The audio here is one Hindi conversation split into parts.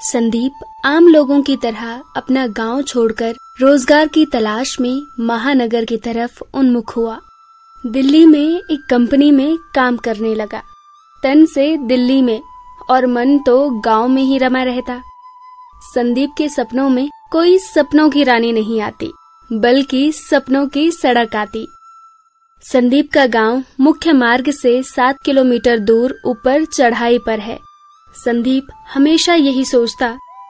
संदीप आम लोगों की तरह अपना गांव छोड़कर रोजगार की तलाश में महानगर की तरफ उन्मुख हुआ। दिल्ली में एक कंपनी में काम करने लगा। तन से दिल्ली में और मन तो गांव में ही रमा रहता। संदीप के सपनों में कोई सपनों की रानी नहीं आती, बल्कि सपनों की सड़क आती। संदीप का गांव मुख्य मार्ग से 7 किलोमीटर दूर ऊपर चढ़ाई पर है। संदीप हमेशा यही सोचता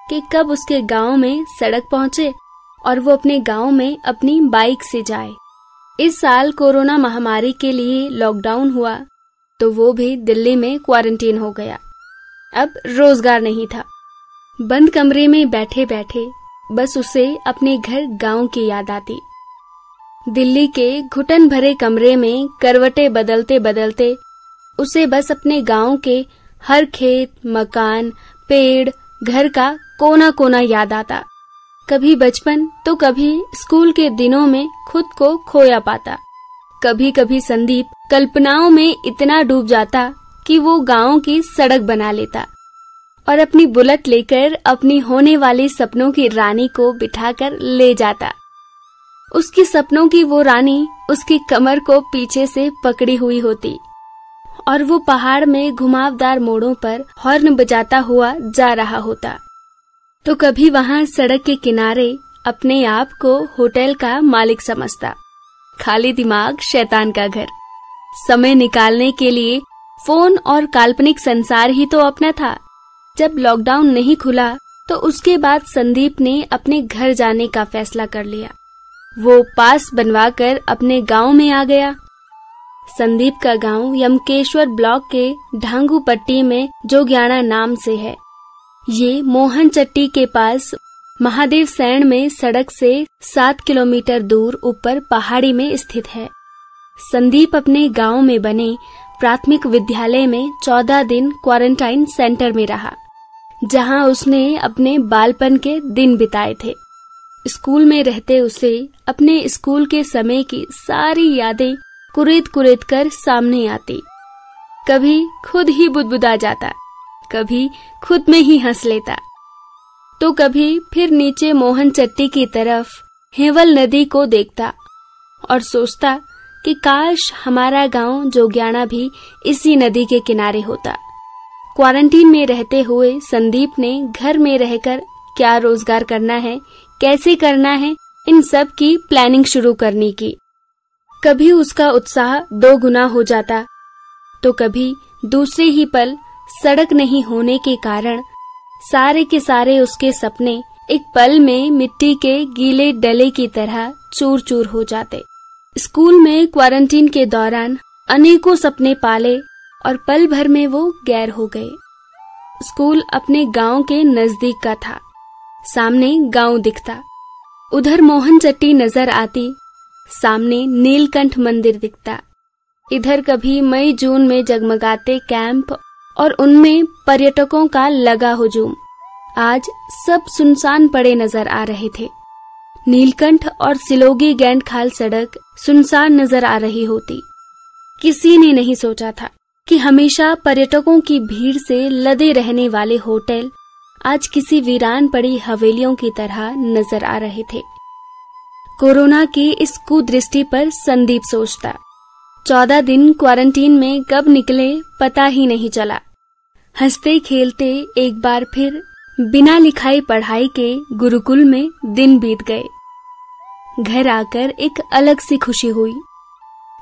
कि कब उसके गांव में सड़क पहुंचे और वो अपने गांव में अपनी बाइक से जाए। इस साल कोरोना महामारी के लिए लॉकडाउन हुआ तो वो भी दिल्ली में क्वारंटीन हो गया। अब रोजगार नहीं था। बंद कमरे में बैठे बैठे बस उसे अपने घर गांव की याद आती। दिल्ली के घुटन भरे कमरे में करवटें बदलते बदलते उसे बस अपने गांव के हर खेत, मकान, पेड़, घर का कोना कोना याद आता। कभी बचपन तो कभी स्कूल के दिनों में खुद को खोया पाता। कभी कभी संदीप कल्पनाओं में इतना डूब जाता कि वो गांव की सड़क बना लेता और अपनी बुलेट लेकर अपनी होने वाली सपनों की रानी को बिठाकर ले जाता। उसकी सपनों की वो रानी उसकी कमर को पीछे से पकड़ी हुई होती और वो पहाड़ में घुमावदार मोड़ों पर हॉर्न बजाता हुआ जा रहा होता। तो कभी वहां सड़क के किनारे अपने आप को होटल का मालिक समझता। खाली दिमाग शैतान का घर। समय निकालने के लिए फोन और काल्पनिक संसार ही तो अपना था। जब लॉकडाउन नहीं खुला तो उसके बाद संदीप ने अपने घर जाने का फैसला कर लिया। वो पास बनवाकर अपने गांव में आ गया। संदीप का गांव यमकेश्वर ब्लॉक के ढांगू पट्टी में जोग्याणा नाम से है। ये मोहन चट्टी के पास महादेव सैण में सड़क से 7 किलोमीटर दूर ऊपर पहाड़ी में स्थित है। संदीप अपने गांव में बने प्राथमिक विद्यालय में 14 दिन क्वारंटाइन सेंटर में रहा, जहां उसने अपने बालपन के दिन बिताए थे। स्कूल में रहते उसे अपने स्कूल के समय की सारी यादें कुरेद कुरेद कर सामने आती। कभी खुद ही बुदबुदा जाता, कभी खुद में ही हंस लेता, तो कभी फिर नीचे मोहन चट्टी की तरफ हेवल नदी को देखता और सोचता कि काश हमारा गांव जोग्याणा भी इसी नदी के किनारे होता। क्वारंटीन में रहते हुए संदीप ने घर में रहकर क्या रोजगार करना है, कैसे करना है, इन सब की प्लानिंग शुरू करने की। कभी उसका उत्साह 2 गुना हो जाता तो कभी दूसरे ही पल सड़क नहीं होने के कारण सारे के सारे उसके सपने एक पल में मिट्टी के गीले डले की तरह चूर चूर हो जाते। स्कूल में क्वारंटीन के दौरान अनेकों सपने पाले और पल भर में वो गैर हो गए। स्कूल अपने गांव के नजदीक का था। सामने गांव दिखता, उधर मोहन चट्टी नजर आती, सामने नीलकंठ मंदिर दिखता। इधर कभी मई जून में जगमगाते कैंप और उनमें पर्यटकों का लगा हुजूम। आज सब सुनसान पड़े नजर आ रहे थे। नीलकंठ और सिलोगी गैंडखाल सड़क सुनसान नजर आ रही होती। किसी ने नहीं सोचा था कि हमेशा पर्यटकों की भीड़ से लदे रहने वाले होटल आज किसी वीरान पड़ी हवेलियों की तरह नजर आ रहे थे। कोरोना की इस कुदृष्टि पर संदीप सोचता। 14 दिन क्वारंटीन में कब निकले पता ही नहीं चला। हंसते खेलते एक बार फिर बिना लिखाई पढ़ाई के गुरुकुल में दिन बीत गए। घर आकर एक अलग सी खुशी हुई।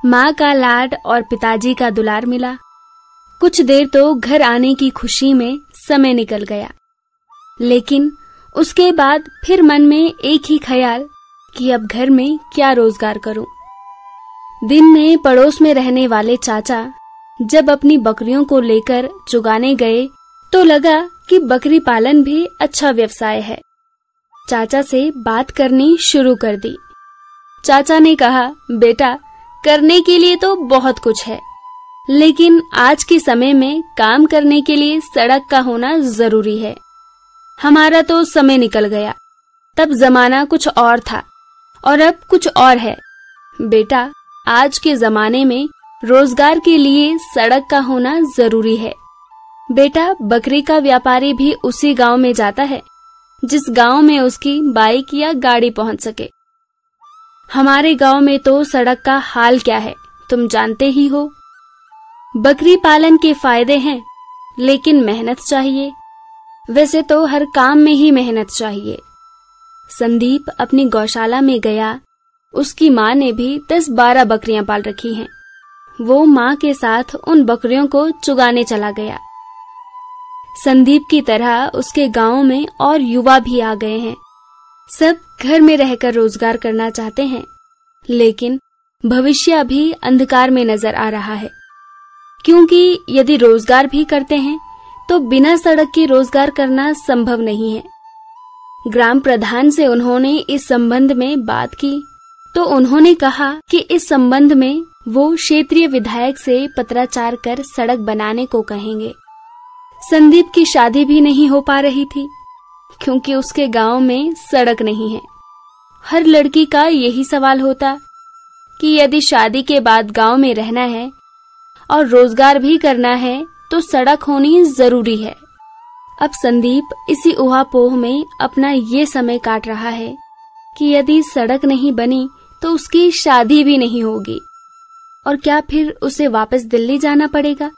माँ का लाड और पिताजी का दुलार मिला। कुछ देर तो घर आने की खुशी में समय निकल गया, लेकिन उसके बाद फिर मन में एक ही ख्याल कि अब घर में क्या रोजगार करूं। दिन में पड़ोस में रहने वाले चाचा जब अपनी बकरियों को लेकर चुगाने गए तो लगा कि बकरी पालन भी अच्छा व्यवसाय है। चाचा से बात करनी शुरू कर दी। चाचा ने कहा, बेटा करने के लिए तो बहुत कुछ है, लेकिन आज के समय में काम करने के लिए सड़क का होना जरूरी है। हमारा तो समय निकल गया, तब जमाना कुछ और था और अब कुछ और है। बेटा आज के जमाने में रोजगार के लिए सड़क का होना जरूरी है। बेटा, बकरी का व्यापारी भी उसी गांव में जाता है जिस गांव में उसकी बाइक या गाड़ी पहुंच सके। हमारे गांव में तो सड़क का हाल क्या है तुम जानते ही हो। बकरी पालन के फायदे हैं, लेकिन मेहनत चाहिए। वैसे तो हर काम में ही मेहनत चाहिए। संदीप अपनी गौशाला में गया। उसकी माँ ने भी 10-12 बकरियां पाल रखी हैं। वो माँ के साथ उन बकरियों को चुगाने चला गया। संदीप की तरह उसके गांव में और युवा भी आ गए हैं। सब घर में रहकर रोजगार करना चाहते हैं, लेकिन भविष्य अभी अंधकार में नजर आ रहा है, क्योंकि यदि रोजगार भी करते हैं तो बिना सड़क के रोजगार करना संभव नहीं है। ग्राम प्रधान से उन्होंने इस संबंध में बात की तो उन्होंने कहा कि इस संबंध में वो क्षेत्रीय विधायक से पत्राचार कर सड़क बनाने को कहेंगे। संदीप की शादी भी नहीं हो पा रही थी, क्योंकि उसके गांव में सड़क नहीं है। हर लड़की का यही सवाल होता कि यदि शादी के बाद गांव में रहना है और रोजगार भी करना है तो सड़क होनी जरूरी है। अब संदीप इसी ऊहापोह में अपना ये समय काट रहा है कि यदि सड़क नहीं बनी तो उसकी शादी भी नहीं होगी, और क्या फिर उसे वापस दिल्ली जाना पड़ेगा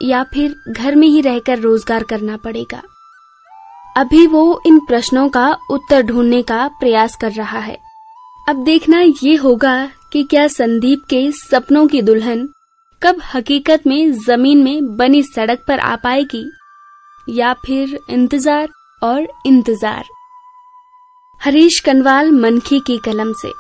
या फिर घर में ही रहकर रोजगार करना पड़ेगा। अभी वो इन प्रश्नों का उत्तर ढूंढने का प्रयास कर रहा है। अब देखना ये होगा कि क्या संदीप के सपनों की दुल्हन कब हकीकत में जमीन में बनी सड़क पर आ पाएगी, या फिर इंतजार और इंतजार। हरीश कनवाल, मनखी की कलम से।